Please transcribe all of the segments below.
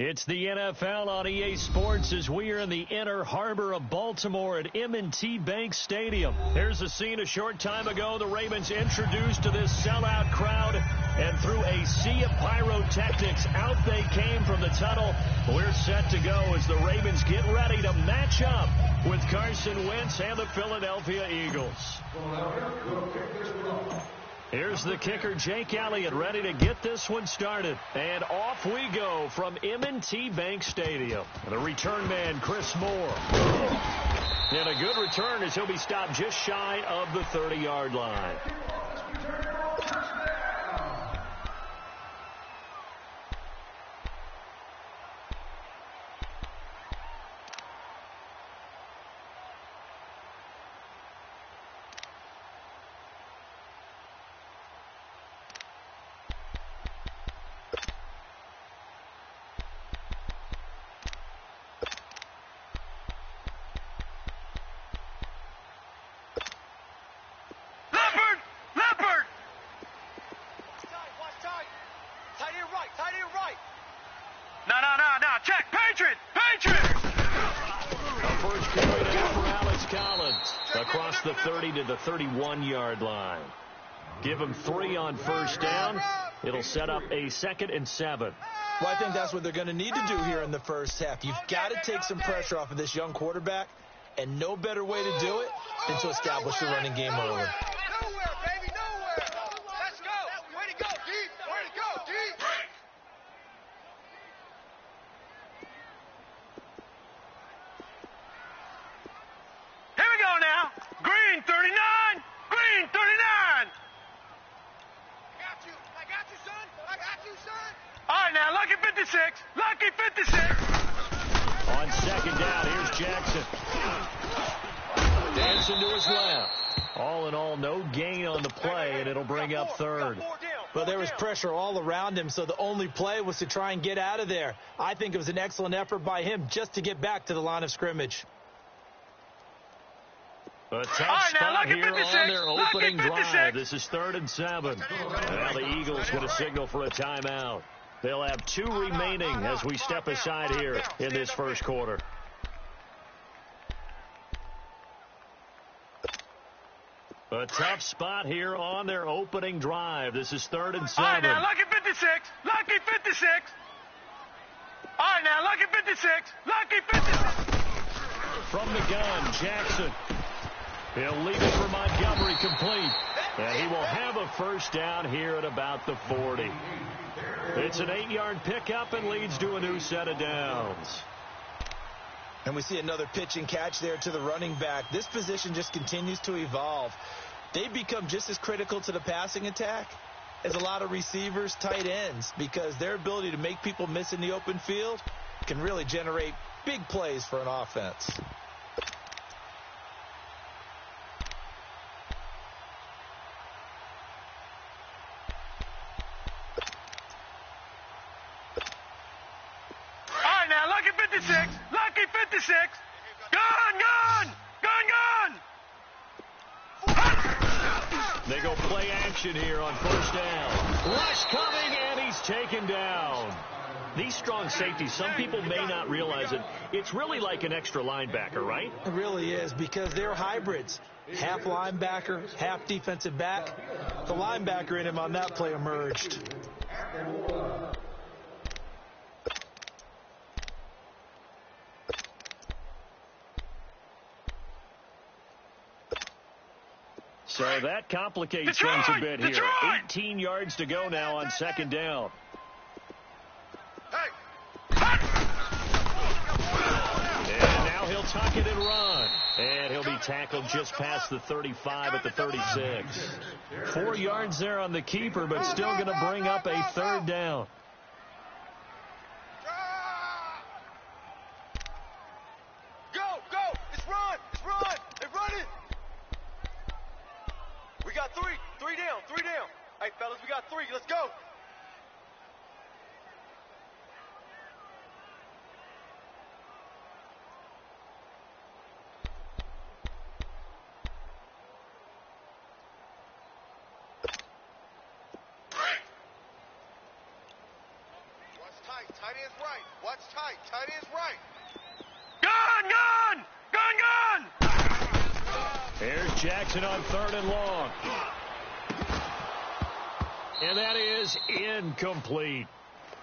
It's the NFL on EA Sports as we are in the inner harbor of Baltimore at M&T Bank Stadium. Here's a scene a short time ago. The Ravens introduced to this sellout crowd, and through a sea of pyrotechnics, out they came from the tunnel. We're set to go as the Ravens get ready to match up with Carson Wentz and the Philadelphia Eagles. Here's the kicker, Jake Elliott, ready to get this one started. And off we go from M&T Bank Stadium. The return man, Chris Moore. And a good return as he'll be stopped just shy of the 30-yard line. Check, Patriot! A first carry down for Alex Collins across the 30 to the 31-yard line. Give him 3 on first down. It'll set up a 2nd and 7. Well, I think that's what they're going to need to do here in the first half. You've got to take some pressure off of this young quarterback, and no better way to do it than to establish the running game early. Nowhere, baby, nowhere. Let's go. Way to go, D. Way to go, D. Here we go now. Green 39. Green 39. I got you, son. I got you, son. All right, now, lucky 56. Lucky 56. On second down, here's Jackson. Dancing to his left. All in all, no gain on the play, and it'll bring up 3rd. Well, there was pressure all around him, so the only play was to try and get out of there. I think it was an excellent effort by him just to get back to the line of scrimmage. A tough spot here on their opening drive. This is 3rd and 7. Now the Eagles going to signal for a timeout. They'll have 2 remaining as we step aside here in this first quarter. A tough spot here on their opening drive. This is 3rd and 7. All right, now, lucky 56. Lucky 56. All right, now, lucky 56. Lucky 56. From the gun, Jackson. He'll leave it for Montgomery complete. And he will have a first down here at about the 40. It's an 8-yard pickup and leads to a new set of downs. And we see another pitch and catch there to the running back. This position just continues to evolve. They become just as critical to the passing attack as a lot of receivers, tight ends, because their ability to make people miss in the open field can really generate big plays for an offense. Lucky 56! Lucky 56! Gun! They go play action here on first down. Rush coming, and he's taken down. These strong safeties, some people may not realize it. It's really like an extra linebacker, right? It really is, because they're hybrids. Half linebacker, half defensive back. The linebacker in him on that play emerged. So that complicates things a bit here. 18 yards to go now on second down. And now he'll tuck it and run. And he'll be tackled just past the 35 at the 36. 4 yards there on the keeper, but still going to bring up a 3rd down. Go! It's run! They run it! We got 3 down. Hey, fellas, we got 3. Let's go. Tight end's right. Watch tight. Tight end's right. Gun! Here's Jackson on 3rd and long. And that is incomplete.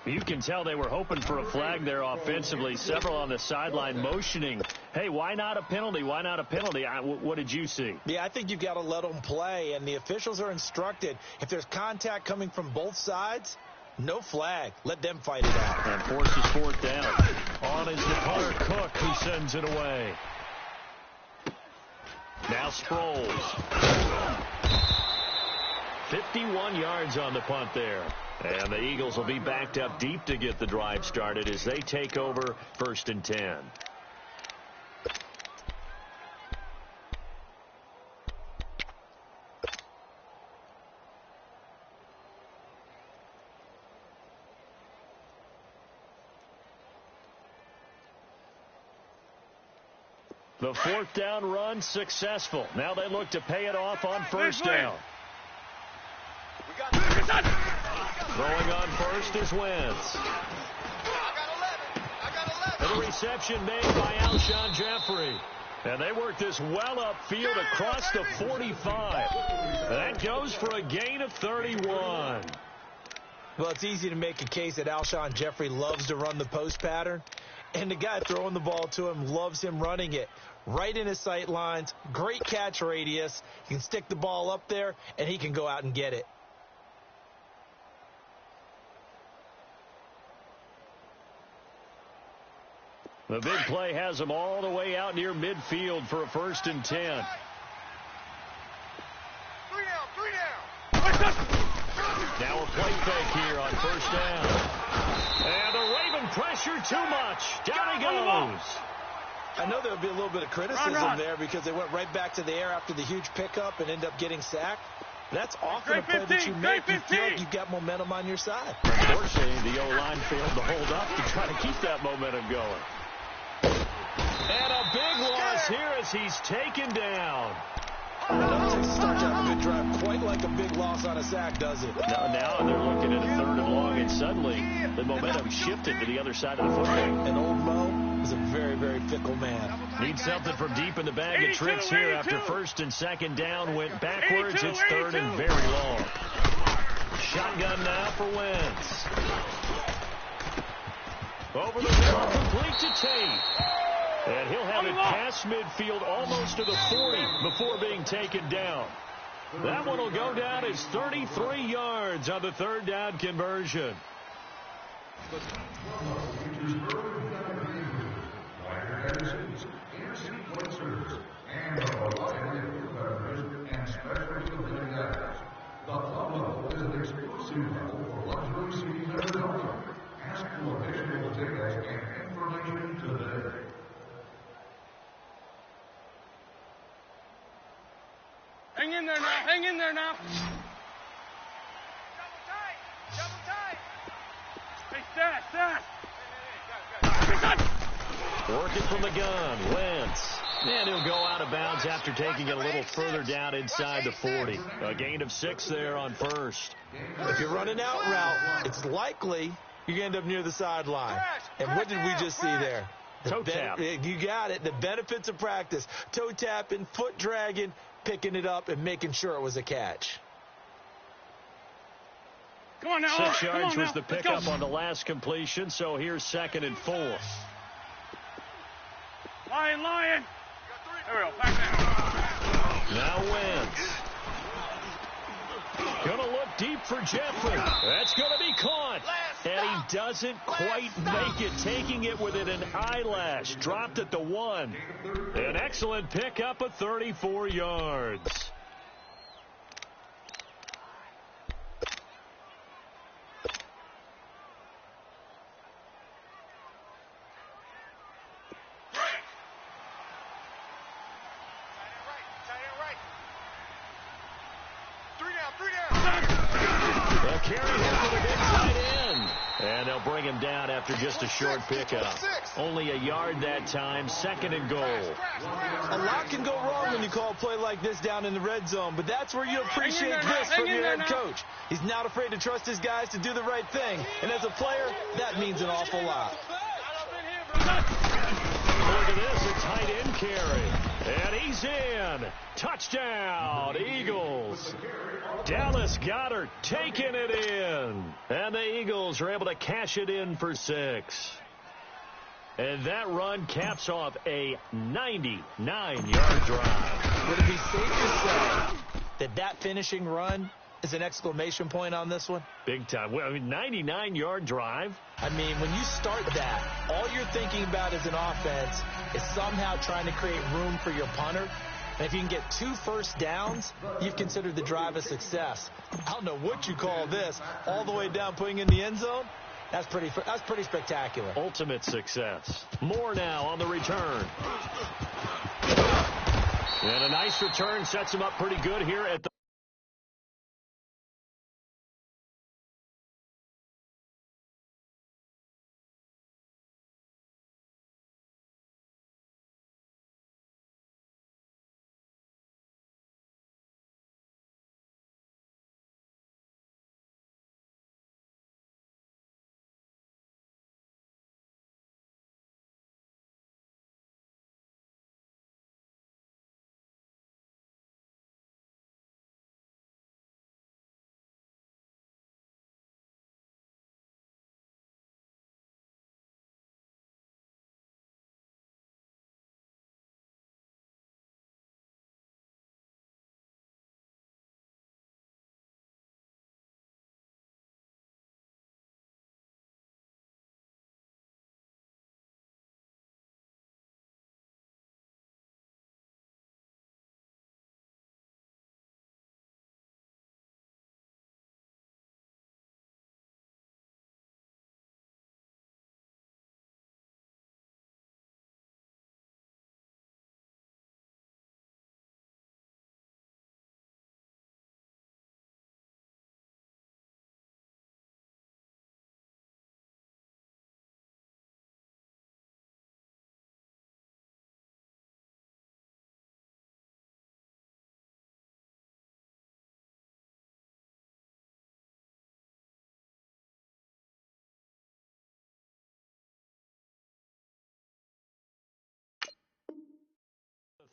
You can tell they were hoping for a flag there offensively. Several on the sideline motioning, hey, why not a penalty? Why not a penalty? What did you see? Yeah, I think you've got to let them play, and the officials are instructed. If there's contact coming from both sides, no flag. Let them fight it out. And forces 4th down. On is the punter, Cook, who sends it away. Now Sproles. 51 yards on the punt there. And the Eagles will be backed up deep to get the drive started as they take over 1st and 10. The 4th down run successful. Now they look to pay it off on 1st down. Throwing on 1st is Wentz. And a reception made by Alshon Jeffrey. And they work this well upfield across the 45. That goes for a gain of 31. Well, it's easy to make a case that Alshon Jeffrey loves to run the post pattern. And the guy throwing the ball to him loves him running it. Right in his sight lines. Great catch radius. He can stick the ball up there, and he can go out and get it. The big play has him all the way out near midfield for a 1st and 10. 3 down. Now a play fake here on 1st down. And the Raven pressure too much. Down he goes. I know there'll be a little bit of criticism there because they went right back to the air after the huge pickup and ended up getting sacked. That's often a play that you make. You feel like you've got momentum on your side. Unfortunately, the O-line failed to hold up to try to keep that momentum going. And a big loss here as he's taken down. Doesn't start out a good drive quite like a big loss on a sack, does it? Now they're looking at a 3rd and long, and suddenly the momentum shifted to the other side of the football. And old Mo is a very, very fickle man. Needs something from deep in the bag of tricks here after 1st and 2nd down went backwards. It's 3rd and very long. Shotgun now for Wentz. Over the middle, complete to Tate. And he'll have it past midfield almost to the 40 before being taken down. That one will go down as 33 yards on the 3rd down conversion. Hang in there now. Hang in there now. Double tight. Hey, Stat. Working from the gun, Wentz. And he'll go out of bounds after taking it a little further down inside the 40. A gain of 6 there on 1st. If you're running out route, it's likely you're going to end up near the sideline. And what did we just see there? Toe tap. You got it. The benefits of practice. Toe tapping, foot dragging, picking it up, and making sure it was a catch. Come on now. 6 yards was the pickup on the last completion, so here's 2nd and 4. Lion. There we go. Back now Wentz. Going to look deep for Jeffrey. That's going to be caught. And he doesn't quite make it, taking it within an eyelash. Dropped at the 1. An excellent pickup of 34 yards. The carry here for the big tight end. And they'll bring him down after just a short pickup. Only a yard that time, 2nd and goal. A lot can go wrong when you call a play like this down in the red zone, but that's where you appreciate this from your head coach. He's not afraid to trust his guys to do the right thing, and as a player, that means an awful lot. Look at this, a tight end carry. And he's in. Touchdown, Eagles. Dallas Goedert taking it in. And the Eagles are able to cash it in for 6. And that run caps off a 99-yard drive. Would it be safe to say that finishing run is an exclamation point on this one? Big time. Well, I mean, 99-yard drive. I mean, when you start that, all you're thinking about as an offense is somehow trying to create room for your punter. And if you can get 2 first downs, you've considered the drive a success. I don't know what you call this. All the way down, putting in the end zone. That's pretty spectacular. Ultimate success. More now on the return. And a nice return sets him up pretty good here at the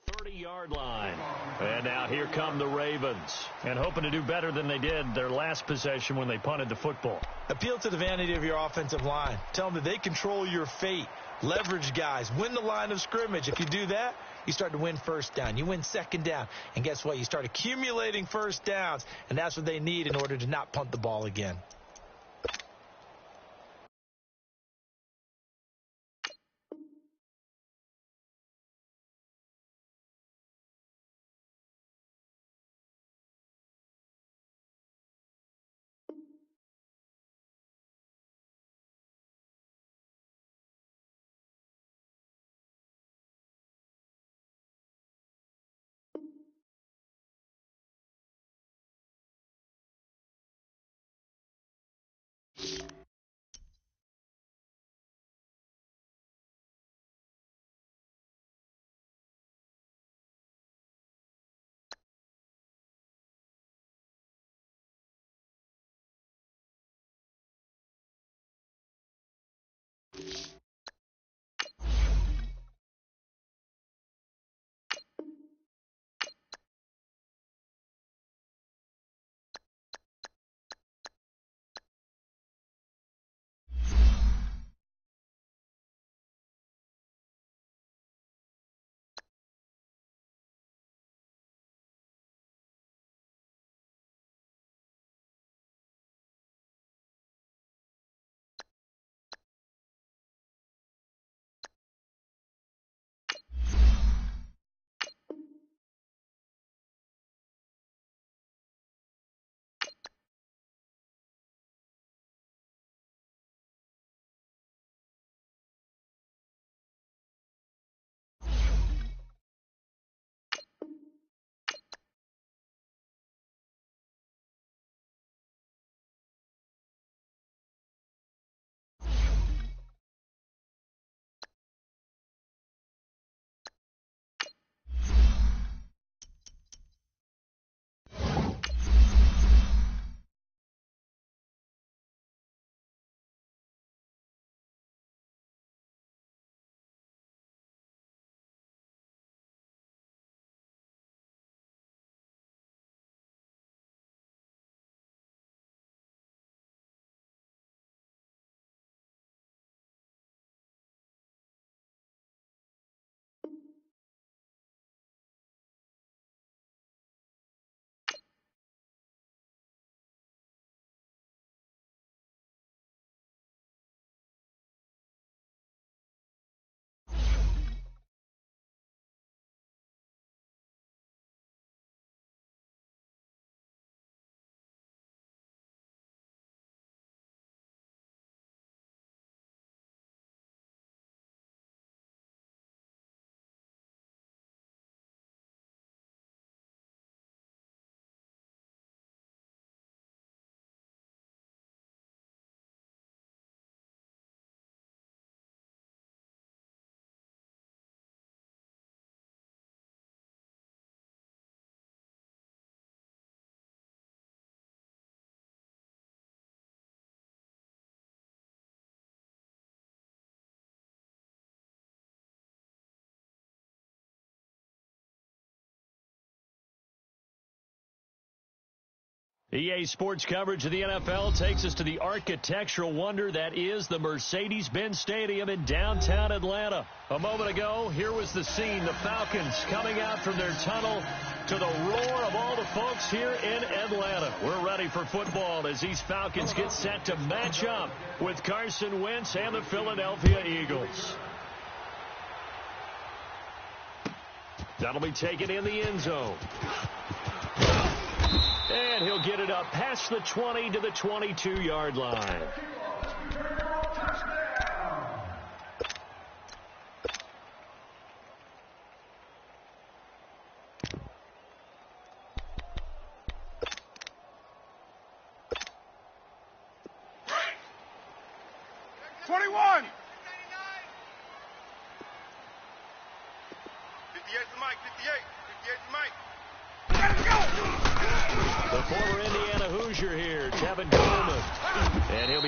the 30-yard line. And now here come the Ravens. And hoping to do better than they did their last possession when they punted the football. Appeal to the vanity of your offensive line. Tell them that they control your fate. Leverage guys. Win the line of scrimmage. If you do that, you start to win first down. You win 2nd down. And guess what? You start accumulating first downs. And that's what they need in order to not punt the ball again. EA Sports coverage of the NFL takes us to the architectural wonder that is the Mercedes-Benz Stadium in downtown Atlanta. A moment ago, here was the scene. The Falcons coming out from their tunnel to the roar of all the folks here in Atlanta. We're ready for football as these Falcons get set to match up with Carson Wentz and the Philadelphia Eagles. That'll be taken in the end zone. And he'll get it up past the 20 to the 22-yard line.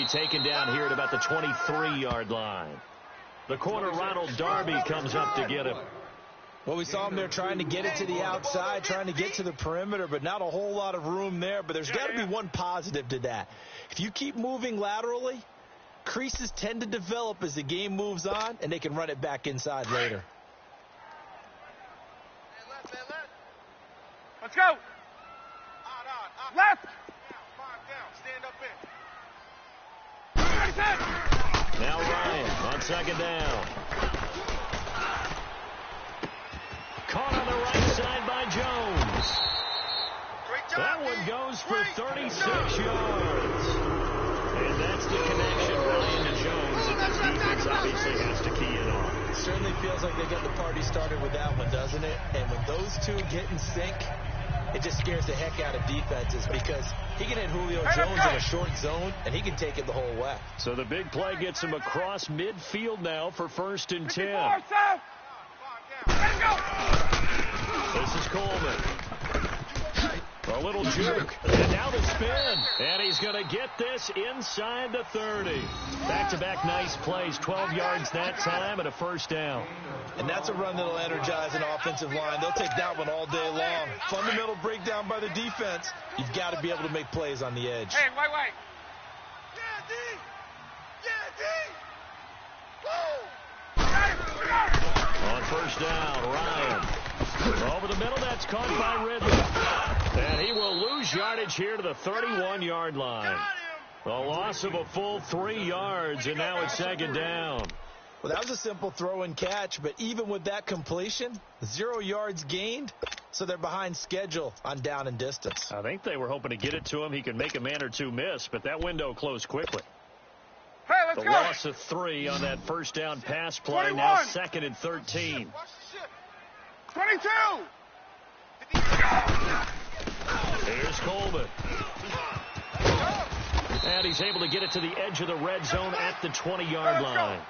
Taken down here at about the 23-yard line. The corner, Ronald Darby, comes up to get him. Well, we saw him there trying to get it to the outside, trying to get to the perimeter, but not a whole lot of room there. But there's got to be one positive to that. If you keep moving laterally, creases tend to develop as the game moves on, and they can run it back inside later. Let's go. Left. Stand up in. Now Ryan on second down. Caught on the right side by Jones. That one goes for 36 yards. And that's the connection, Ryan to Jones, that this defense obviously has to key in on. It certainly feels like they got the party started with that one, doesn't it? And when those two get in sync, it just scares the heck out of defenses because he can hit Julio Jones in a short zone, and he can take it the whole way. So the big play gets him across midfield now for 1st and 10. This is Coleman. A little juke. And now the spin. And he's going to get this inside the 30. Back-to-back nice plays. 12 yards that time and a first down. And that's a run that'll energize an offensive line. They'll take that one all day long. Fundamental breakdown by the defense. You've got to be able to make plays on the edge. Hey, wait. Yeah, D. Woo! On first down, Ryan. Over the middle, that's caught by Ridley. And he will lose yardage here to the 31-yard line. A loss of a full 3 yards, and now it's second down. Well, that was a simple throw and catch, but even with that completion, 0 yards gained, so they're behind schedule on down and distance. I think they were hoping to get it to him. He could make a man or two miss, but that window closed quickly. Hey, let's go. The loss of 3 on that first down pass play. 21. Now 2nd and 13. 22. Here's Coleman. And he's able to get it to the edge of the red zone at the 20-yard line.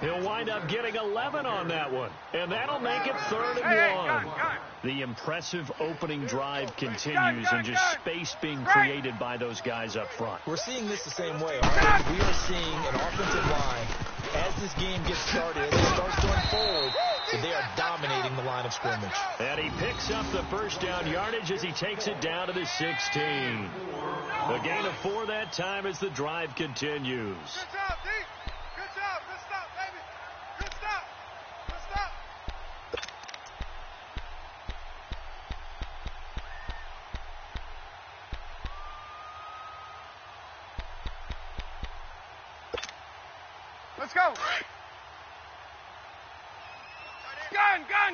He'll wind up getting 11 on that one. And that'll make it 3rd and 1. The impressive opening drive continues and just space being created by those guys up front. We're seeing this the same way. We are seeing an offensive line, as this game gets started, as it starts to unfold, that they are dominating the line of scrimmage. And he picks up the first down yardage as he takes it down to the 16. A gain of 4 that time as the drive continues. Good job, D. Good job. Good stop, baby. Good stop. Good stop. Let's go.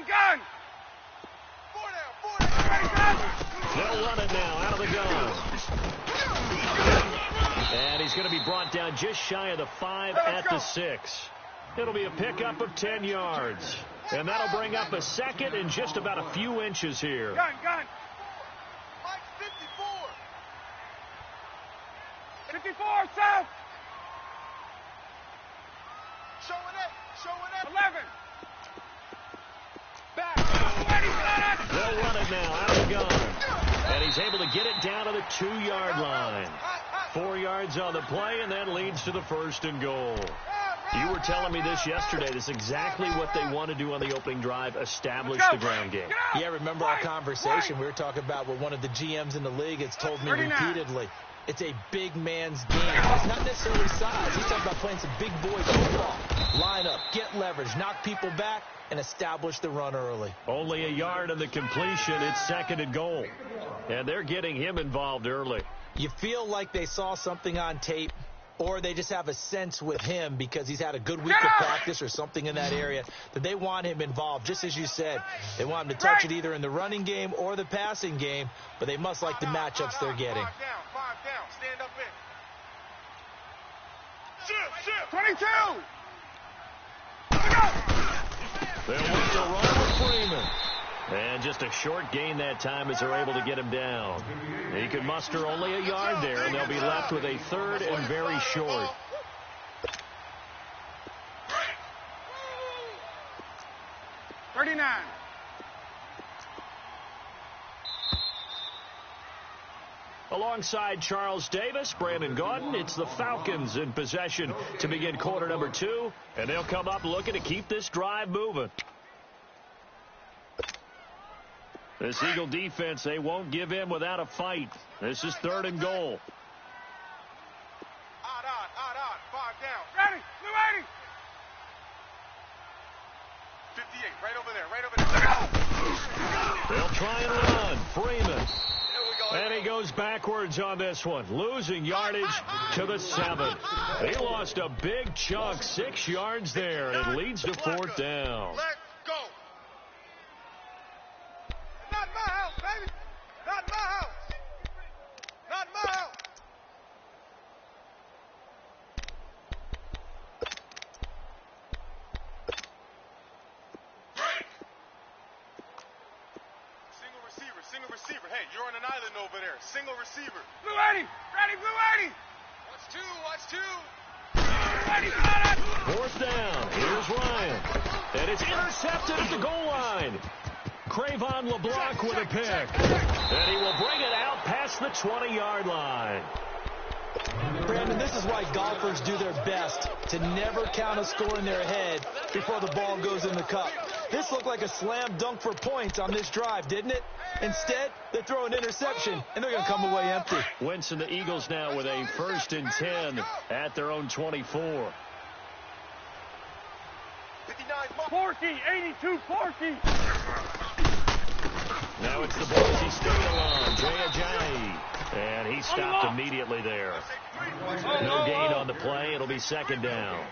Gun. 4 down. They'll run it now out of the gun. And he's going to be brought down just shy of the 5 at the 6. It'll be a pickup of 10 yards. And that'll bring up a second and just about a few inches here. Gun. Mike, 54. 54, south. Showing it. 11. Back. They'll run it now out of the gun. And he's able to get it down to the 2-yard line. 4 yards on the play, and that leads to the 1st and goal. You were telling me this yesterday. This is exactly what they want to do on the opening drive, establish the ground game. Yeah, remember our conversation? We were talking about what one of the GMs in the league has told me repeatedly. It's a big man's game. It's not necessarily size. He's talking about playing some big boy football. Line up, get leverage, knock people back, and establish the run early. Only a yard on the completion. It's 2nd and goal. And they're getting him involved early. You feel like they saw something on tape, or they just have a sense with him because he's had a good week of practice or something in that area that they want him involved. Just as you said, they want him to touch it either in the running game or the passing game, but they must like the matchups they're getting. 22! They'll look to run with Freeman. And just a short gain that time as they're able to get him down. He can muster only a yard there, and they'll be left with a 3rd and very short. Alongside Charles Davis, Brandon Gaudin, it's the Falcons in possession to begin quarter number 2, and they'll come up looking to keep this drive moving. This Eagle defense, they won't give in without a fight. This is 3rd and goal. Odd, 5 down. Ready, blue 80. 58, right over there. They'll try and run. Freeman. And he goes backwards on this one, losing yardage to the 7. He lost a big chunk, 6 yards there, and it leads to 4th down. Let's go. Not my house, baby. Not my house. Not my house. Single receiver. Hey, you're on an island over there. Single receiver. Blue 80. Ready, blue 80. Watch two. Ready, got it. 4th down. Here's Ryan. And it's intercepted at the goal line. Cravon LeBlanc with a pick. And he will bring it out past the 20-yard line. Brandon, this is why golfers do their best to never count a score in their head before the ball goes in the cup. This looked like a slam dunk for points on this drive, didn't it? Instead, they throw an interception, and they're going to come away empty. Wentz and the Eagles now with a 1st and 10 at their own 24. 59, Forky, 82, Forky. Now it's the Boise State alum, Jay Ajayi. And he stopped immediately there. No gain on the play. It'll be 2nd down.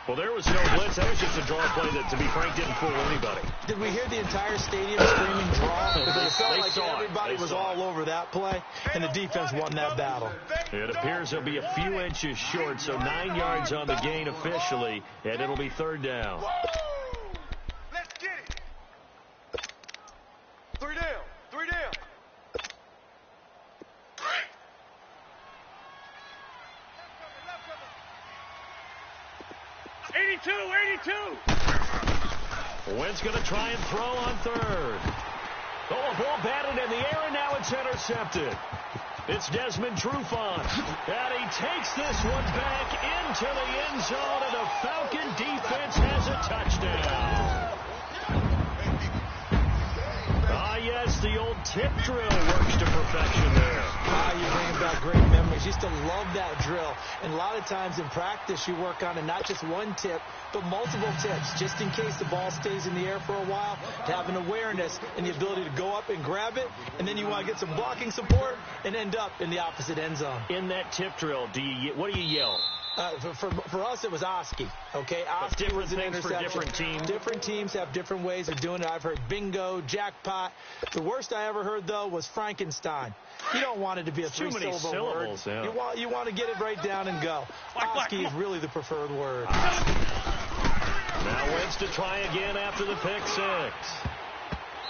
Well, there was no blitz. That was just a draw play that, to be frank, didn't fool anybody. Did we hear the entire stadium screaming draw? Because it felt like everybody was all over that play, and the defense won that battle. It appears they'll be a few inches short, so 9 yards on the gain officially, and it'll be 3rd down. Let's get it. 3 down. 82. Wentz going to try and throw on 3rd. Oh, a ball batted in the air, and now it's intercepted. It's Desmond Trufant, and he takes this one back into the end zone, and the Falcon defense has a touchdown. Yes, the old tip drill works to perfection there. You bring back great memories. Used to love that drill. And a lot of times in practice, you work on it, not just one tip, but multiple tips, just in case the ball stays in the air for a while, to have an awareness and the ability to go up and grab it, and then you want to get some blocking support and end up in the opposite end zone. In that tip drill, what do you yell? For us, it was Oski. Okay, Oski was an interception. For different teams. Different teams have different ways of doing it. I've heard bingo, jackpot. The worst I ever heard, though, was Frankenstein. You don't want it to be a 3-syllable word. Yeah. You want to get it right down and go. Oski is really the preferred word. Now Wentz to try again after the pick 6.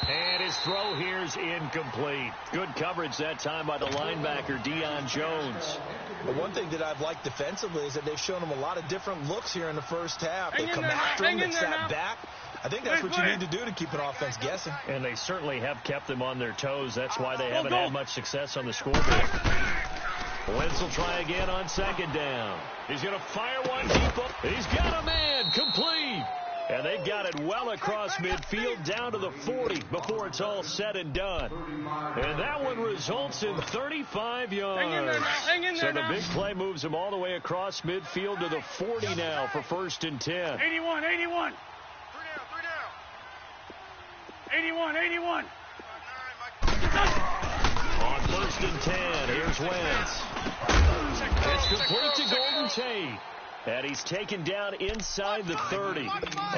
And his throw here's incomplete. Good coverage that time by the linebacker, Deion Jones. But one thing that I've liked defensively is that they've shown him a lot of different looks here in the first half. They come after him, they sat back. I think that's what you need to do to keep an offense guessing. And they certainly have kept them on their toes. That's why they haven't had much success on the scoreboard. Wentz will try again on second down. He's going to fire one deep up. He's got a man. Complete. And they've got it well across midfield down to the 40 before it's all said and done. And that one results in 35 yards. Hang in there now. Hang in there so the big play moves him all the way across midfield to the 40 now for 1st and 10. 81, 81. 81, 81. On 1st and 10, here's Wentz. It's complete to Golden Tate. And he's taken down inside the 30.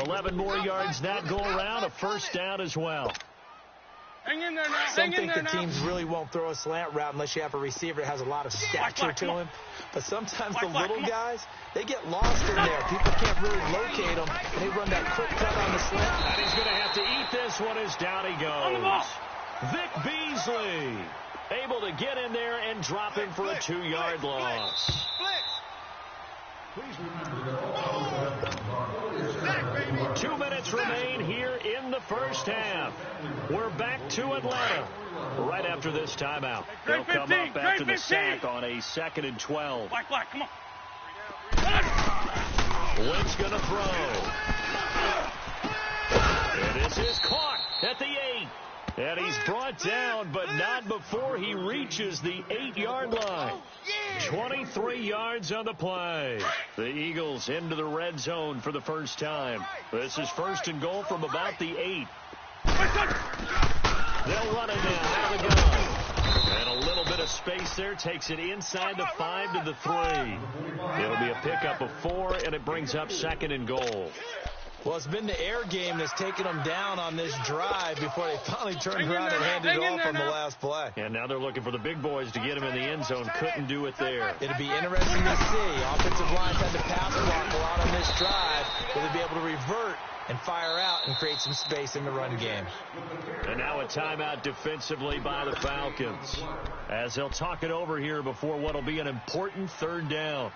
11 more yards that go around, a first down as well. Hang in there now. Some think the teams really won't throw a slant route unless you have a receiver that has a lot of stature to him. But sometimes the little guys, they get lost in there. People can't really locate them. And they run that quick cut on the slant. And he's going to have to eat this one as down he goes. Vic Beasley able to get in there and drop him for a 2-yard loss. 2 minutes remain here in the first half. We're back to Atlanta right after this timeout. They'll come up after the sack on a 2nd and 12. Black, come on. Wentz going to throw. And this is caught at the 8. And he's brought down, but not before he reaches the 8-yard line. 23 yards on the play. The Eagles into the red zone for the first time. This is 1st and goal from about the 8. They'll run it now out of the gun. And a little bit of space there takes it inside the 5 to the 3. It'll be a pickup of 4, and it brings up 2nd and goal. Well, it's been the air game that's taken them down on this drive before they finally turned around and handed it off on the last play. And now they're looking for the big boys to get him in the end zone. Couldn't do it there. It'll be interesting to see. Offensive lines had to pass block a lot on this drive. Will they be able to revert and fire out and create some space in the run game? And now a timeout defensively by the Falcons, as they'll talk it over here before what will be an important 3rd down.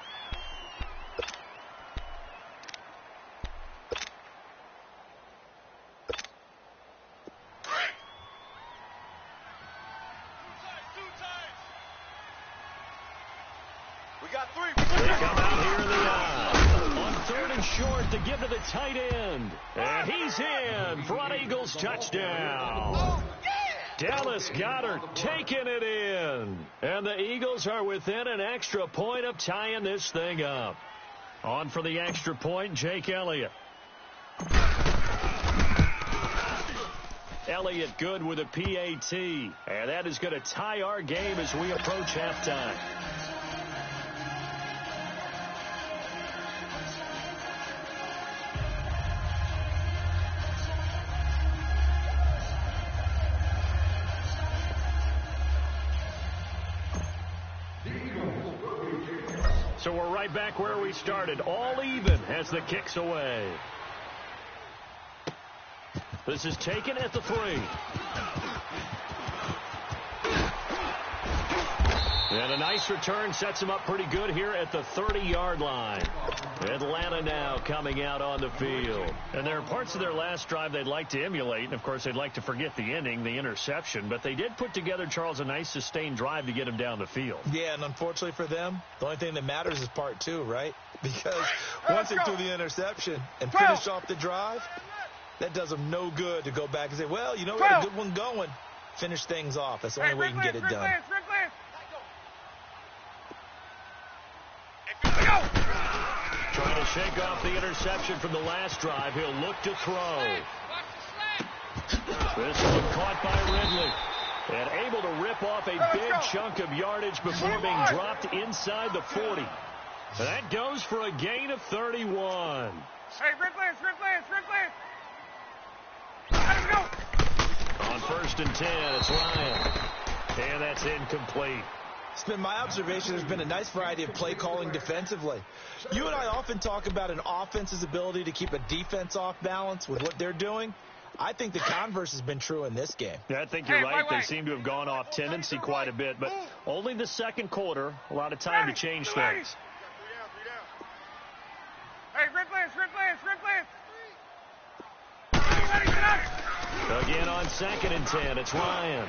To give to the tight end. And he's in for an Eagles touchdown. Dallas Goedert taking it in. And the Eagles are within an extra point of tying this thing up. On for the extra point, Jake Elliott. Elliott good with a PAT. And that is going to tie our game as we approach halftime. So we're right back where we started, all even as the kick's away. This is taken at the 3. And a nice return sets him up pretty good here at the 30-yard line. Atlanta now coming out on the field. And there are parts of their last drive they'd like to emulate. And, of course, they'd like to forget the ending, the interception. But they did put together, Charles, a nice sustained drive to get him down the field. Yeah, and unfortunately for them, the only thing that matters is part 2, right? Because once they threw the interception and finished off the drive, that does them no good to go back and say, well, you know, we got a good one going. Finish things off. That's the only way you can get it done. Trying to shake off the interception from the last drive. He'll look to throw. This one caught by Ridley. And able to rip off a big chunk of yardage before being dropped inside the 40. That goes for a gain of 31. Hey, Ridley. Let's go. On 1st and 10, it's Ryan. And that's incomplete. It's been my observation there's been a nice variety of play calling defensively. You and I often talk about an offense's ability to keep a defense off balance with what they're doing. I think the converse has been true in this game. Yeah, I think you're right. They seem to have gone off tendency quite a bit, but only the 2nd quarter, a lot of time to change things. Hey, Ridley. Again on 2nd and 10, it's Ryan.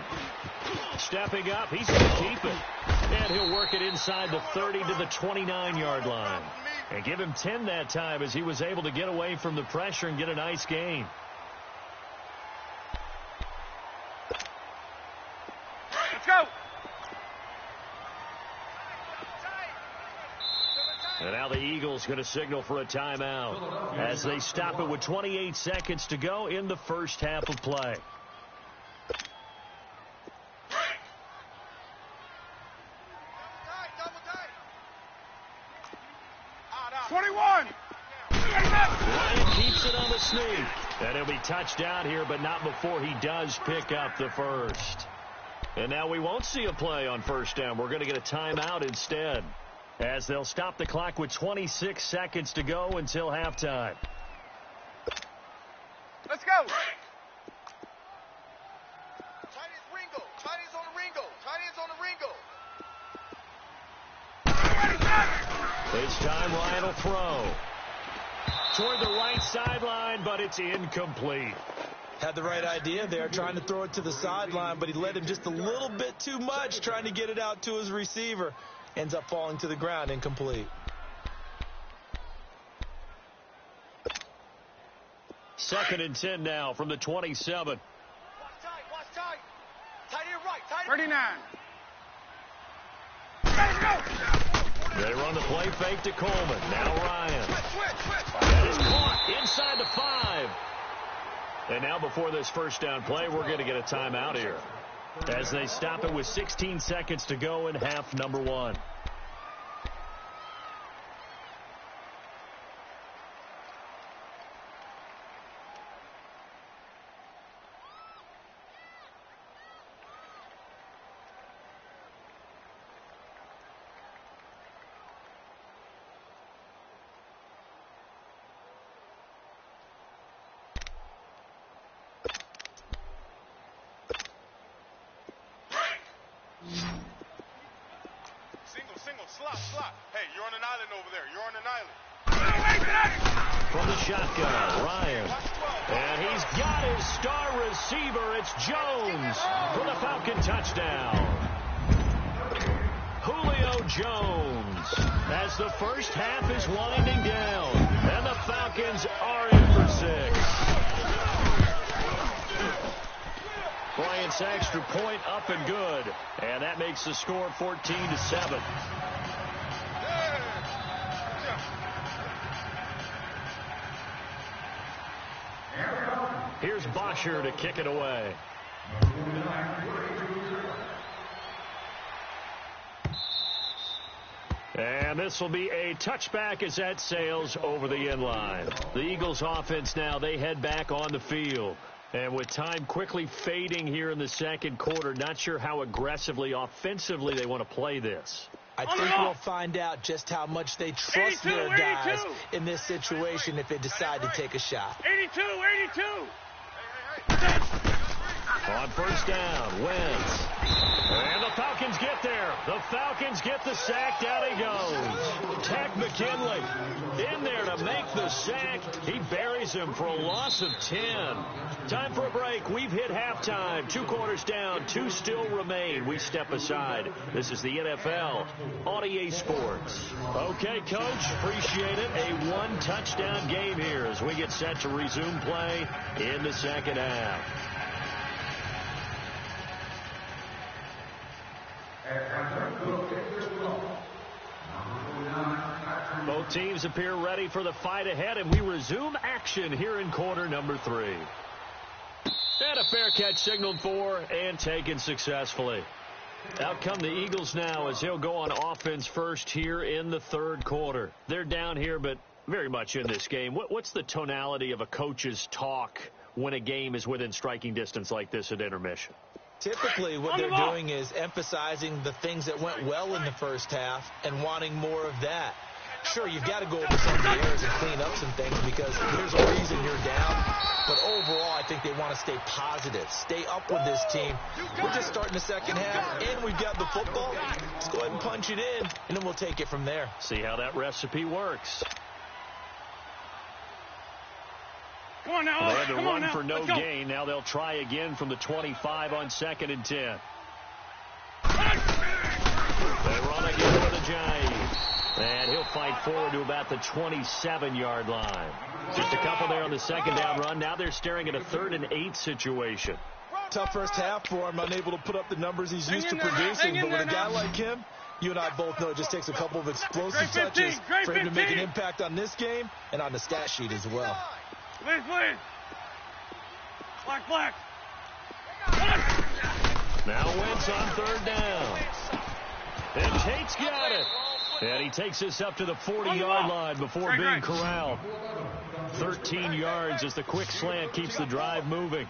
Stepping up, he's going to keep it. And he'll work it inside the 30 to the 29-yard line. And give him 10 that time as he was able to get away from the pressure and get a nice gain. Let's go. And now the Eagles going to signal for a timeout as they stop it with 28 seconds to go in the first half of play. Ryan keeps it on the sneak. And he'll be touched down here, but not before he does pick up the first. And now we won't see a play on first down. We're going to get a timeout instead, as they'll stop the clock with 26 seconds to go until halftime. Let's go. Tight ends Ringo. Tight ends on the Ringo. Tight ends on the Ringo. This time Ryan will throw toward the right sideline, but it's incomplete. Had the right idea there, trying to throw it to the sideline, but he led him just a little bit too much, trying to get it out to his receiver. Ends up falling to the ground, incomplete. Second and 10 now from the 27. Watch tight. Watch tight. Tight end right. Tight end. 39. Let's go. They run the play fake to Coleman. Now Ryan. That is caught inside the 5. And now before this first down play, we're going to get a timeout here, as they stop it with 16 seconds to go in half number 1. Slot. Hey, you're on an island over there. You're on an island. From the shotgun, Ryan. And he's got his star receiver. It's Jones for the Falcon touchdown. Julio Jones, as the first half is winding down. And the Falcons are in for 6. Bryant's extra point up and good. And that makes the score 14-7. Here's Bosher to kick it away. And this will be a touchback as that sails over the end line. The Eagles offense now, they head back on the field. And with time quickly fading here in the second quarter, not sure how aggressively, offensively they want to play this. I think we'll find out just how much they trust their guys in this situation if they decide to take a shot. 82. On first down, Wentz. And the Falcons get there. The Falcons get the sack. Down he goes. Tech McKinley in there to make the sack. He buries him for a loss of 10. Time for a break. We've hit halftime. 2 quarters down. 2 still remain. We step aside. This is the NFL on EA Sports. Okay, Coach. Appreciate it. A 1-touchdown game here as we get set to resume play in the second half. Both teams appear ready for the fight ahead, and we resume action here in quarter number 3. And a fair catch signaled for and taken successfully. Out come the Eagles now as he'll go on offense first here in the third quarter. They're down here, but very much in this game. What's the tonality of a coach's talk when a game is within striking distance like this at intermission? Typically, what they're doing is emphasizing the things that went well in the first half and wanting more of that. Sure, you've got to go over some of the errors and clean up some things because there's a reason you're down. But overall, I think they want to stay positive, stay up with this team. We're just starting the second half, and we've got the football. Let's go ahead and punch it in, and then we'll take it from there. See how that recipe works. Come on now. They had to run for no gain. Now they'll try again from the 25 on 2nd and 10. Ajayi. And he'll fight forward to about the 27-yard line. Just a couple there on the second down run. Now they're staring at a 3rd and 8 situation. Tough first half for him, unable to put up the numbers he's used to producing. But with a guy like him, you and I both know it just takes a couple of explosive touches for him to make an impact on this game and on the stat sheet as well. Please. Black. Now Wentz on 3rd down. And Tate's got it. And he takes this up to the 40-yard line before being corralled. 13 yards as the quick slant keeps the drive moving.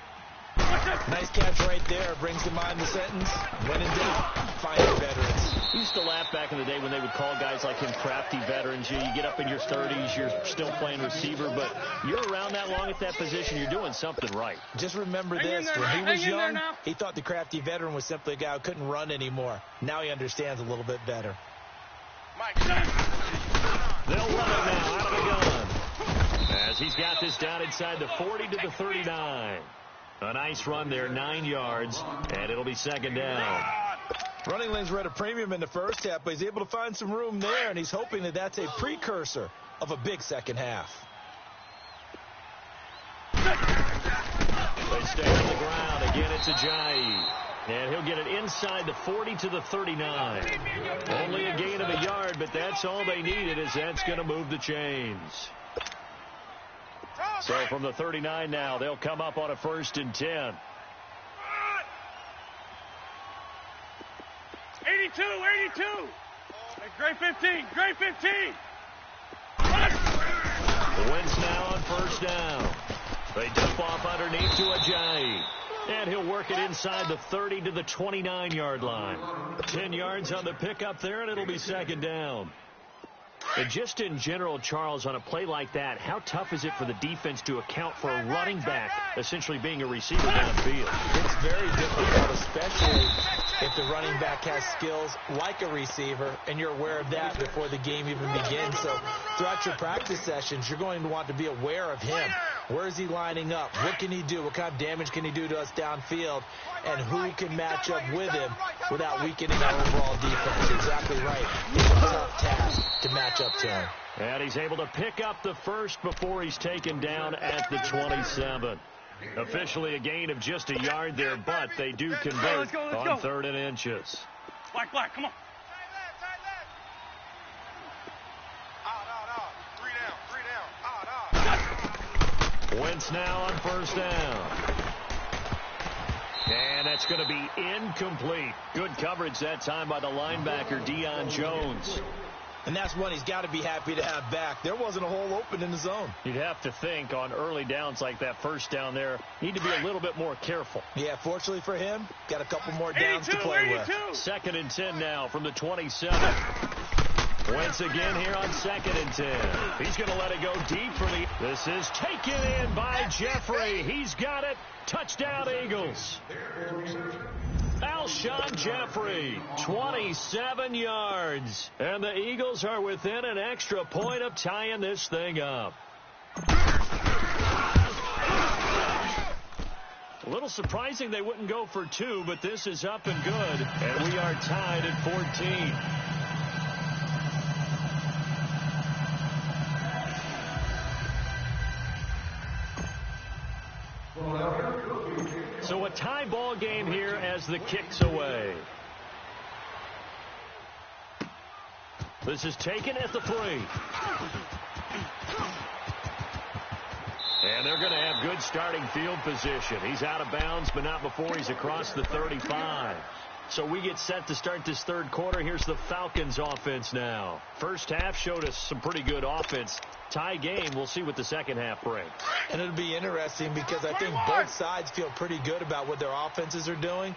Nice catch right there. Brings to mind the sentence, when in doubt, find your veterans. We used to laugh back in the day when they would call guys like him crafty veterans. You get up in your 30s, you're still playing receiver, but you're around that long at that position, you're doing something right. Just remember this. When he was young, he thought the crafty veteran was simply a guy who couldn't run anymore. Now he understands a little bit better. They'll run it now out of the gun. As he's got this down inside the 40 to the 39. A nice run there, 9 yards, and it'll be 2nd down. Running lanes were at a premium in the first half, but he's able to find some room there, and he's hoping that that's a precursor of a big second half. They stay on the ground. Again, it's Ajayi. And he'll get it inside the 40 to the 39. Only a gain of a yard, but that's all they needed, as that's going to move the chains. So from the 39 now, they'll come up on a 1st and 10. 82. Great 15. The Wentz now on 1st down. They dump off underneath to Ajayi. And he'll work it inside the 30 to the 29-yard line. 10 yards on the pickup there, and it'll be 2nd down. And just in general, Charles, on a play like that, how tough is it for the defense to account for a running back essentially being a receiver downfield? It's very difficult, especially if the running back has skills like a receiver, and you're aware of that before the game even begins. So throughout your practice sessions, you're going to want to be aware of him. Where is he lining up? What can he do? What kind of damage can he do to us downfield? And who can match up with him without weakening our overall defense? Exactly right. It's a tough task to match up to him. And he's able to pick up the 1st before he's taken down at the 27. Officially a gain of just a yard there, but they do convert on 3rd and inches. Black, come on. Wentz now on 1st down. And that's going to be incomplete. Good coverage that time by the linebacker, Deion Jones. And that's one he's got to be happy to have back. There wasn't a hole open in the zone. You'd have to think on early downs like that 1st down there, need to be a little bit more careful. Yeah, fortunately for him, got a couple more downs to play with. 2nd and 10 now from the 27. Wentz again here on 2nd and 10. He's going to let it go deep for the... This is taken in by Jeffrey. He's got it. Touchdown, Eagles. Alshon Jeffrey, 27 yards. And the Eagles are within an extra point of tying this thing up. A little surprising they wouldn't go for 2, but this is up and good. And we are tied at 14. So a tie ball game here as the kick's away. This is taken at the 3. And they're going to have good starting field position. He's out of bounds, but not before he's across the 35. So we get set to start this 3rd quarter. Here's the Falcons offense now. First half showed us some pretty good offense. Tie game. We'll see what the second half brings. And it'll be interesting because I think both sides feel pretty good about what their offenses are doing.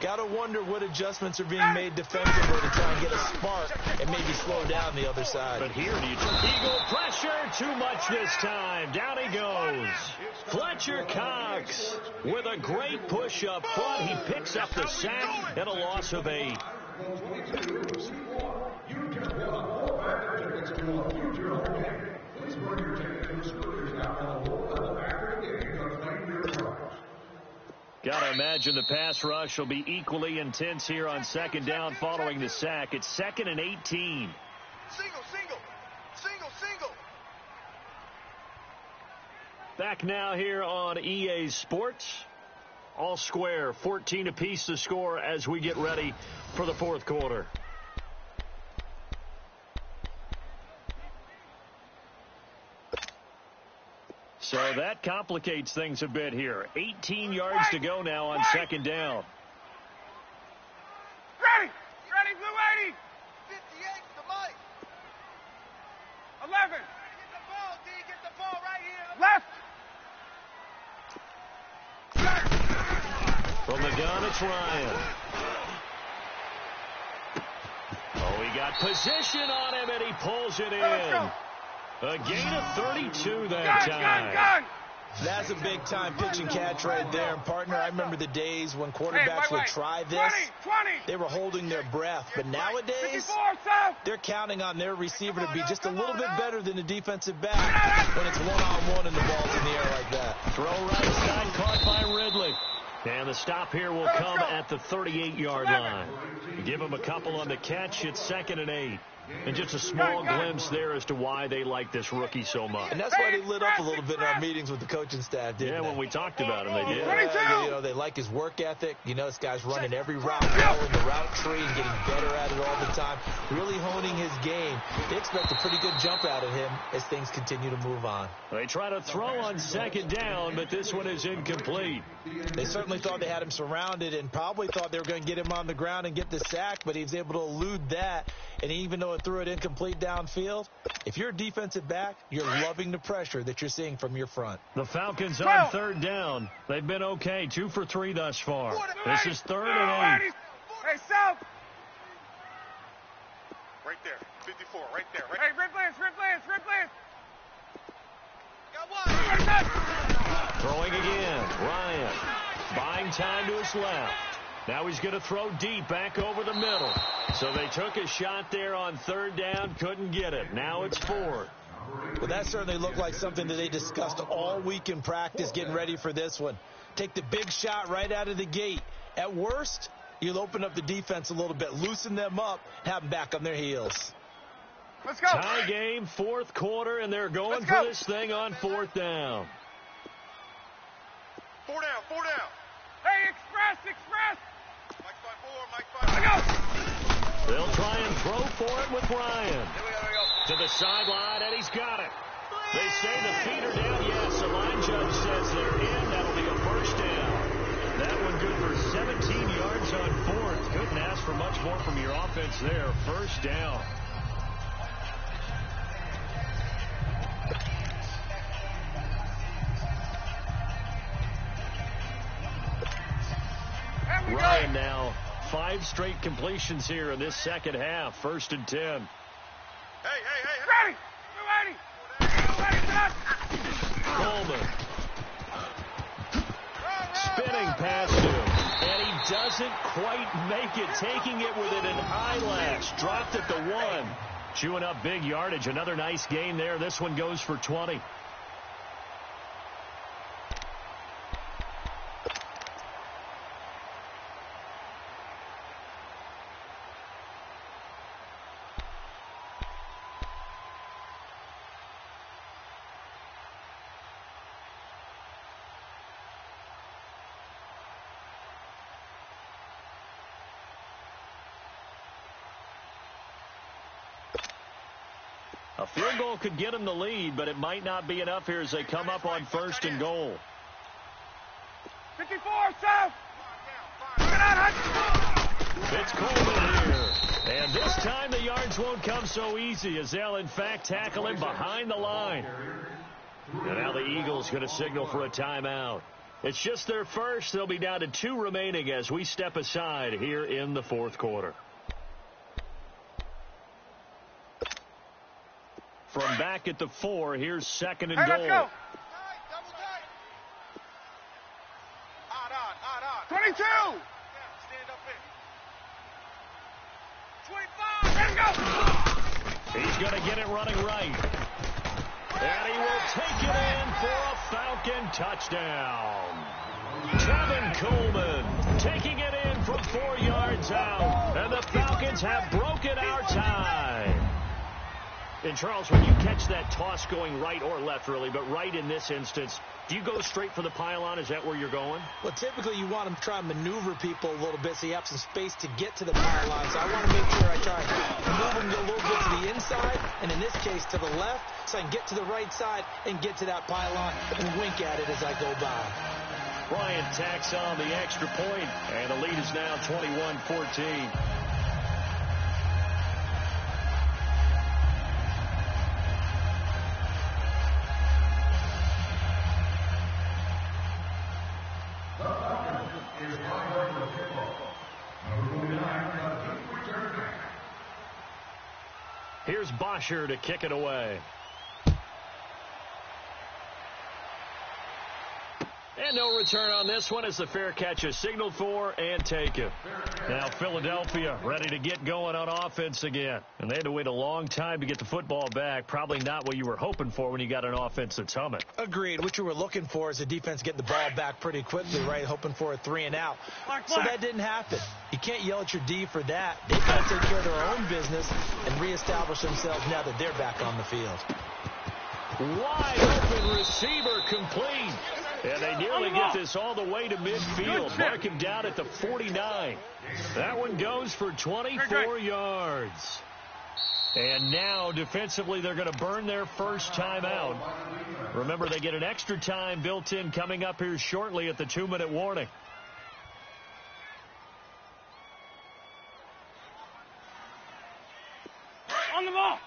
Got to wonder what adjustments are being made defensively to try and get a spark and maybe slow down the other side. But here, Eagle pressure, too much this time. Down he goes. Fletcher Cox with a great push up front. He picks up the sack and a loss of 8. Got a imagine the pass rush will be equally intense here on second down following the sack. It's 2nd and 18. Single, single. Single, single. Back now here on EA Sports. All square, 14 apiece to score as we get ready for the fourth quarter. So that complicates things a bit here. 18 yards to go now on second down. Ready! Ready, Blue 80! 58, the mic. 11. Get the ball, D. Get the ball right here. Left. From the gun, it's Ryan. Oh, he got position on him, and he pulls it in. A gain of 32 that time. That's a big-time pitch and catch right there. And, partner, I remember the days when quarterbacks would try this. They were holding their breath. But nowadays, they're counting on their receiver to be just a little bit better than the defensive back when it's one-on-one and the ball's in the air like that. Throw right side, caught by Ridley. And the stop here will come at the 38-yard line. Give them a couple on the catch. It's 2nd and 8. And just a small glimpse there as to why they like this rookie so much. And that's why they lit up a little bit in our meetings with the coaching staff, didn't they? Yeah, when we talked about him, they did. You know, they like his work ethic. You know, this guy's running every route, following the route tree and getting better at it all the time, really honing his game. They expect a pretty good jump out of him as things continue to move on. They try to throw on second down, but this one is incomplete. They certainly thought they had him surrounded and probably thought they were going to get him on the ground and get the sack, but he was able to elude that. And even though it threw it incomplete downfield, if you're a defensive back, you're loving the pressure that you're seeing from your front. The Falcons on third down. They've been okay, 2 for 3 thus far. This is 3rd and 8. Hey, South. Right there, 54, right there. Right. Hey, Rip Lance. Got one. Throwing again, Ryan. Buying time to his left. Now he's going to throw deep back over the middle. So they took a shot there on third down, couldn't get it. Now it's 4th. Well, that certainly looked like something that they discussed all week in practice getting ready for this one. Take the big shot right out of the gate. At worst, you'll open up the defense a little bit, loosen them up, have them back on their heels. Let's go. Tie game, fourth quarter, and they're going for this thing on 4th down. 4 down. Hey, express. Mike 5-4. They'll try and throw for it with Ryan. Here we go. To the sideline, and he's got it. They say the feet are down. Yes, the line judge says they're in. That'll be a first down. That one good for 17 yards on 4th. Couldn't ask for much more from your offense there. First down. Ryan now 5 straight completions here in this second half. 1st and 10. Hey. Ready. Coleman. Spinning past him. And he doesn't quite make it. Taking it within an eyelash. Dropped at the 1. Chewing up big yardage. Another nice gain there. This one goes for 20. A field goal could get them the lead, but it might not be enough here as they come up on 1st and goal. 54, South. It's Coleman here. And this time the yards won't come so easy as they'll, in fact, tackle him behind the line. And now the Eagles going to signal for a timeout. It's just their first. They'll be down to 2 remaining as we step aside here in the fourth quarter. From back at the 4, here's 2nd and goal. Let's go. Double tight. 22. Stand up in. 25. Let's go. He's going to get it running right. And he will take it in for a Falcon touchdown. Kevin Coleman taking it in from 4 yards out. And the Falcons have broken our tie. And, Charles, when you catch that toss going right or left, really, but right in this instance, do you go straight for the pylon? Is that where you're going? Well, typically you want to try and maneuver people a little bit so you have some space to get to the pylon. So I want to make sure I try and move them a little bit to the inside, and in this case to the left, so I can get to the right side and get to that pylon and wink at it as I go by. Bryant tacks on the extra point, and the lead is now 21-14. Here's Bosher to kick it away. And no return on this one as the fair catch is signaled for and taken. Now Philadelphia ready to get going on offense again. And they had to wait a long time to get the football back. Probably not what you were hoping for when you got an offense that's humming. Agreed. What you were looking for is the defense getting the ball back pretty quickly, right? Hoping for a 3 and out. So that didn't happen. You can't yell at your D for that. They've got to take care of their own business and reestablish themselves now that they're back on the field. Wide open receiver complete. And they nearly get this all the way to midfield. Mark him down at the 49. That one goes for 24 yards. And now, defensively, they're going to burn their first timeout. Remember, they get an extra time built in coming up here shortly at the 2-minute warning. On the ball.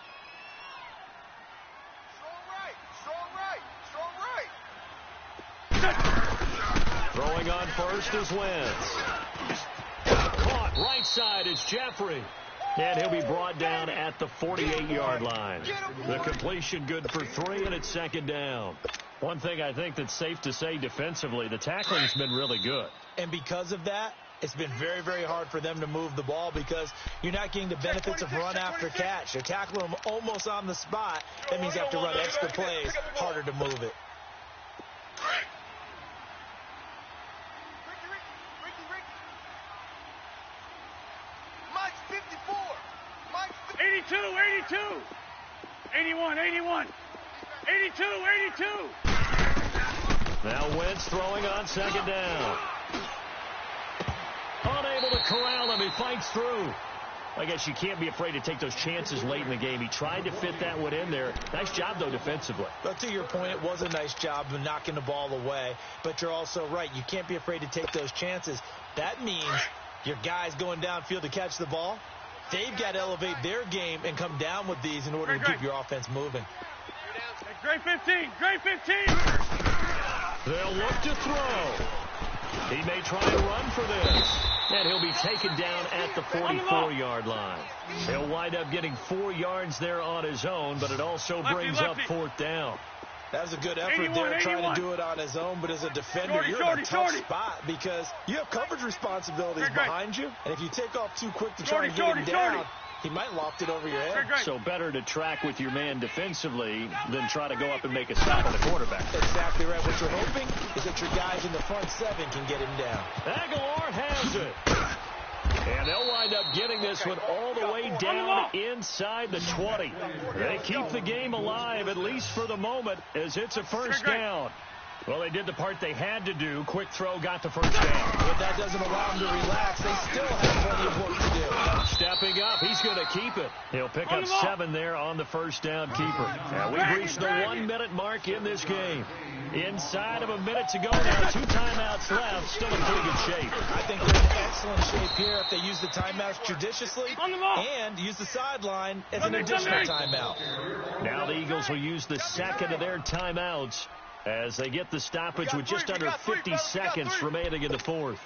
Throwing on first is Wentz. Caught right side is Jeffrey. And he'll be brought down at the 48-yard line. The completion good for 3, and it's second down. One thing I think that's safe to say defensively, the tackling's been really good. And because of that, it's been very, very hard for them to move the ball because you're not getting the benefits of run after catch. They're tackling them almost on the spot. That means you have to run extra plays, harder to move it. Mike's 54. Mike's 82, 82. 81, 81. 82, 82. Now Wentz throwing on second down. Unable to corral him. He fights through. I guess you can't be afraid to take those chances late in the game. He tried to fit that one in there. Nice job, though, defensively. But to your point, it was a nice job of knocking the ball away. But you're also right. You can't be afraid to take those chances. That means your guys going downfield to catch the ball, they've got to elevate their game and come down with these in order to keep your offense moving. Great 15. Great 15. They'll look to throw. He may try and run for this. And he'll be taken down at the 44-yard line. He'll wind up getting 4 yards there on his own, but it also brings up fourth down. That was a good effort there, trying to do it on his own. But as a defender, you're in a tough spot because you have coverage responsibilities behind you. And if you take off too quick to try and get him down, he might loft it over your head. So better to track with your man defensively than try to go up and make a stop on the quarterback. Exactly right. What you're hoping is that your guys in the front 7 can get him down. Aguilar has it. And they'll wind up getting this one all the way down inside the 20. They keep the game alive, at least for the moment, as it's a first down. Well, they did the part they had to do. Quick throw got the first down. But that doesn't allow them to relax. They still have plenty of work to do. Stepping up, he's going to keep it. He'll pick up 7 there on the first down keeper. And we've reached the 1-minute mark in this game. Inside of a minute to go now. 2 timeouts left. Still in pretty good shape. I think they're in excellent shape here if they use the timeouts judiciously and use the sideline as an additional timeout. Now the Eagles will use the second of their timeouts as they get the stoppage with just under 50 seconds remaining in the fourth.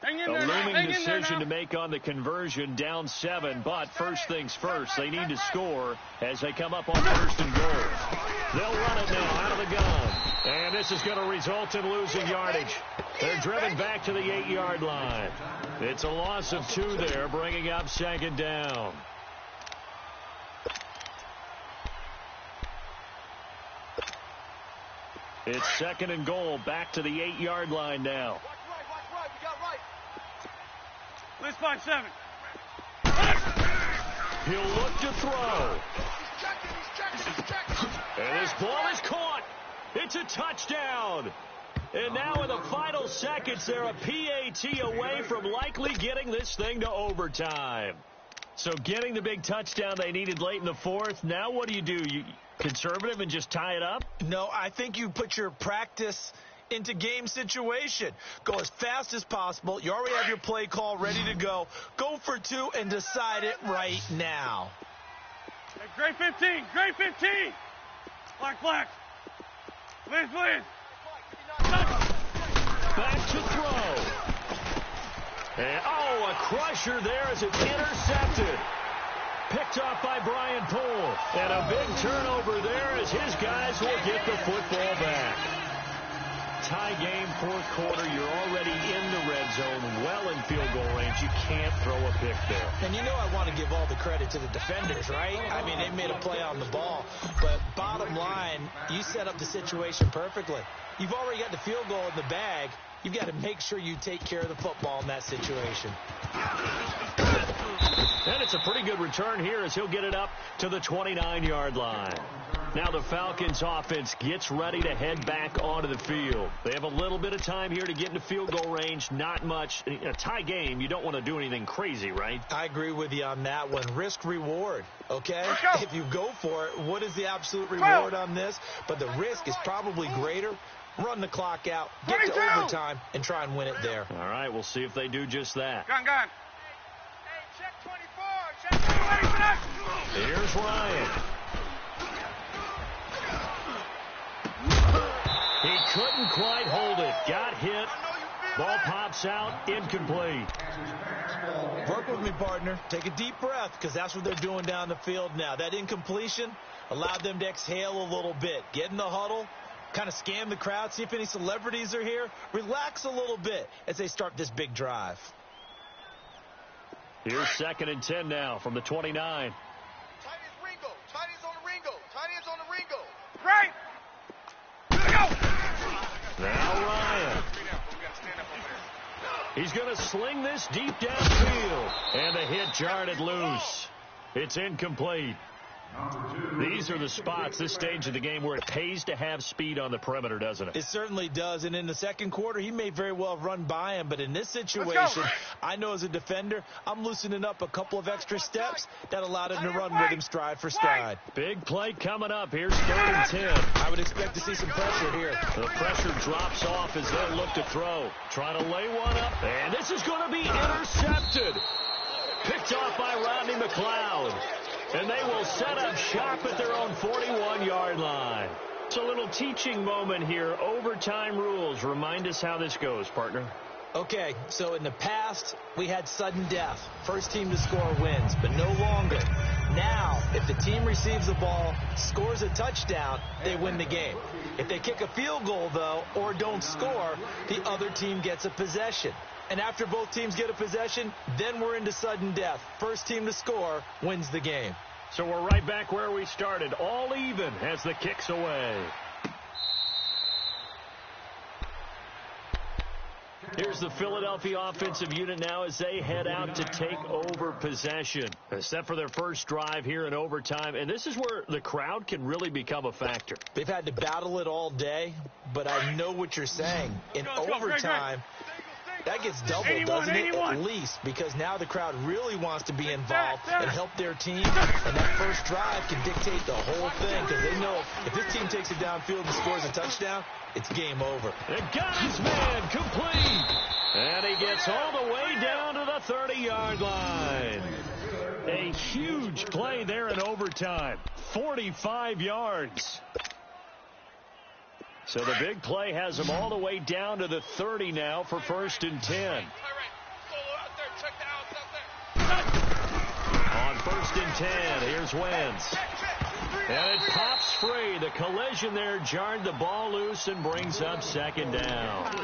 A looming decision to make on the conversion, down 7, but first things first, they need to score as they come up on 1st and goal. They'll run it now out of the gun, and this is going to result in losing yardage. They're driven back to the 8-yard line. It's a loss of 2 there, bringing up 2nd down. It's 2nd and goal, back to the 8-yard line now. Let's 5-7. He'll look to throw. And this ball is caught. It's a touchdown. And now in the final seconds, they're a PAT away from likely getting this thing to overtime. So getting the big touchdown they needed late in the 4th. Now what do? You conservative and just tie it up? No, I think you put your practice into game situation. Go as fast as possible. You already have your play call ready to go. Go for 2 and decide it right now. Hey, grade 15. Grade 15. Black. Liz. Back to throw. And, a crusher there as it's intercepted. Picked off by Brian Poole. And a big turnover there as his guys will get the football back. Tie game, 4th quarter. You're already in the red zone, well in field goal range. You can't throw a pick there. And you know I want to give all the credit to the defenders, right? I mean, they made a play on the ball. But bottom line, you set up the situation perfectly. You've already got the field goal in the bag. You've got to make sure you take care of the football in that situation. And it's a pretty good return here as he'll get it up to the 29-yard line. Now the Falcons offense gets ready to head back onto the field. They have a little bit of time here to get into field goal range. Not much. In a tie game, you don't want to do anything crazy, right? I agree with you on that one. Risk reward, okay? If you go for it, what is the absolute reward on this? But the risk is probably greater. Run the clock out, get to overtime, and try and win it there. All right, we'll see if they do just that. Gun. Hey, check 24. Here's Ryan. He couldn't quite hold it. Got hit. Ball pops out. Incomplete. Work with me, partner. Take a deep breath, because that's what they're doing down the field now. That incompletion allowed them to exhale a little bit. Get in the huddle. Kind of scan the crowd, see if any celebrities are here. Relax a little bit as they start this big drive. Here's 2nd and 10 now from the 29. Tight ends Ringo. Tight ends on the Ringo. Tight ends on the Ringo. Right. Go. Now Ryan. He's going to sling this deep downfield. And the hit jarred it loose. It's incomplete. These are the spots, this stage of the game, where it pays to have speed on the perimeter, doesn't it? It certainly does. And in the 2nd quarter, he may very well run by him. But in this situation, I know as a defender, I'm loosening up a couple of extra steps that allowed him to run with him stride for stride. Big play coming up. Here's 3rd and 10. I would expect to see some pressure here. The pressure drops off as they look to throw. Trying to lay one up. And this is going to be intercepted. Picked off by Rodney McLeod. And they will set up shop at their own 41-yard line. It's a little teaching moment here. Overtime rules. Remind us how this goes, partner. Okay, so in the past, we had sudden death. First team to score wins, but no longer. Now, if the team receives the ball, scores a touchdown, they win the game. If they kick a field goal, though, or don't score, the other team gets a possession. And after both teams get a possession, then we're into sudden death. First team to score wins the game. So we're right back where we started, all even as the kick's away. Here's the Philadelphia offensive unit now as they head out to take over possession. Except for their first drive here in overtime. And this is where the crowd can really become a factor. They've had to battle it all day, but I know what you're saying. In overtime, that gets doubled, doesn't it? At least, because now the crowd really wants to be involved and help their team. And that first drive can dictate the whole thing, because they know if this team takes it downfield and scores a touchdown, it's game over. They got his man complete. And he gets all the way down to the 30-yard line. A huge play there in overtime. 45 yards. So the big play has him all the way down to the 30 now for 1st and 10. Check the outs up there. On 1st and 10, here's Wentz. And it pops free. The collision there jarred the ball loose and brings up 2nd down.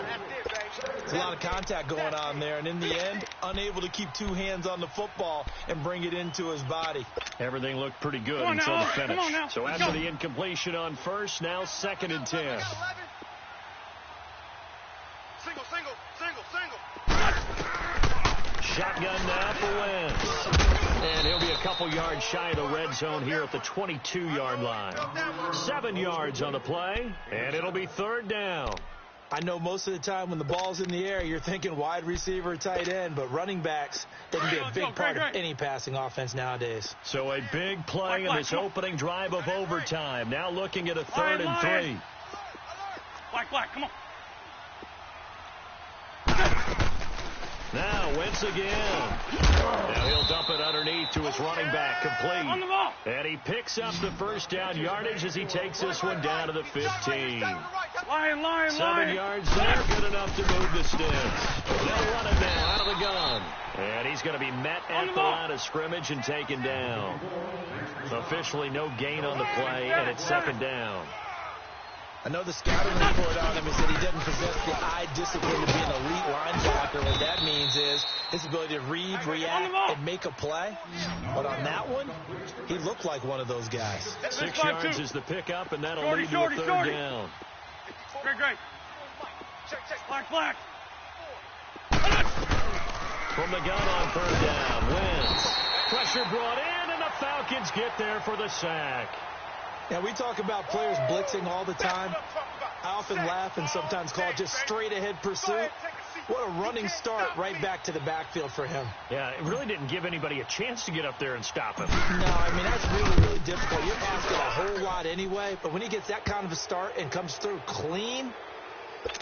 There's a lot of contact going on there, and in the end, unable to keep 2 hands on the football and bring it into his body. Everything looked pretty good until the finish. So after the incompletion on 1st, now 2nd and 10. Single, single, single, single. Shotgun now for Wentz. And he'll be a couple yards shy of the red zone here at the 22-yard line. 7 yards on the play, and it'll be 3rd down. I know most of the time when the ball's in the air, you're thinking wide receiver, tight end, but running backs, they can be a big part of any passing offense nowadays. So a big play in this opening drive of overtime. Now looking at a 3rd and 3. Black, come on. Now Wentz again. Now he'll dump it underneath to his running back, complete. On the ball. And he picks up the 1st down yardage as he takes this one down to the 15. Line. 7 yards there, good enough to move the sticks. They'll run it now out of the gun. And he's going to be met at the line of scrimmage and taken down. Officially no gain on the play, and it's 2nd down. I know the scouting report on him is that he doesn't possess the eye discipline to be an elite linebacker. What that means is his ability to read, react, and make a play. But on that one, he looked like one of those guys. 6 yards is the pickup, and that'll lead to a 3rd down. Great. Black. From the gun on 3rd down, Wentz. Pressure brought in, and the Falcons get there for the sack. Now, we talk about players blitzing all the time. I often laugh and sometimes call it just straight-ahead pursuit. What a running start right back to the backfield for him. Yeah, it really didn't give anybody a chance to get up there and stop him. No, I mean, that's really difficult. You're asking a whole lot anyway, but when he gets that kind of a start and comes through clean,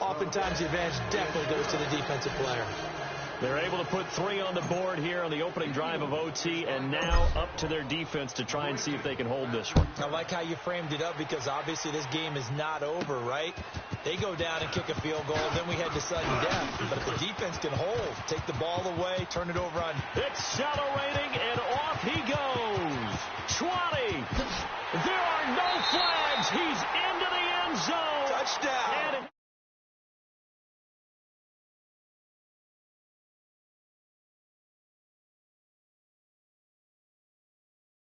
oftentimes the advantage definitely goes to the defensive player. They're able to put 3 on the board here on the opening drive of OT, and now up to their defense to try and see if they can hold this one. I like how you framed it up because obviously this game is not over, right? They go down and kick a field goal, then we head to sudden death. But if the defense can hold, take the ball away, turn it over on... Accelerating, and off he goes. 20. There are no flags. He's into the end zone. Touchdown. And